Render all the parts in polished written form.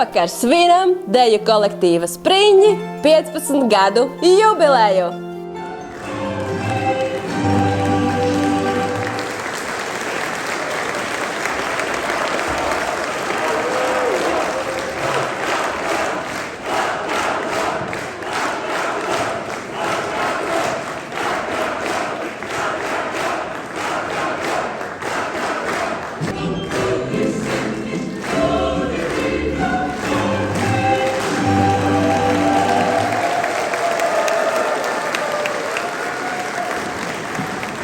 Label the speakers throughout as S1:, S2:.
S1: Šovakar svinam deju kolektīva Spriņģi 15 gadu jubileju!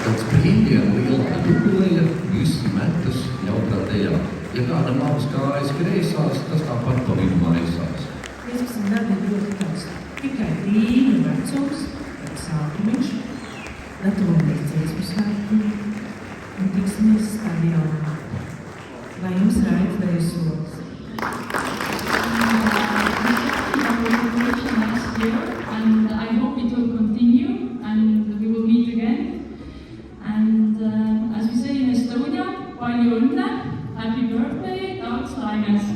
S2: Tad Spriņģiem lielā jubileja, visi metas jaukā dejā. Ja kāda malas kājas greisās, tas tāpat pa vidu maisās.
S3: 15 gadi ir ļoti tāds tikai brīnu vecums, bet sākumiņš, gatavojamies dziesmu svētku un tiksimies stadionā. Lai jums raida deju solis.
S4: Next year, and I hope it will continue and we will meet again. And as we say in Estonia, palju õnne, happy birthday, Taats Laines!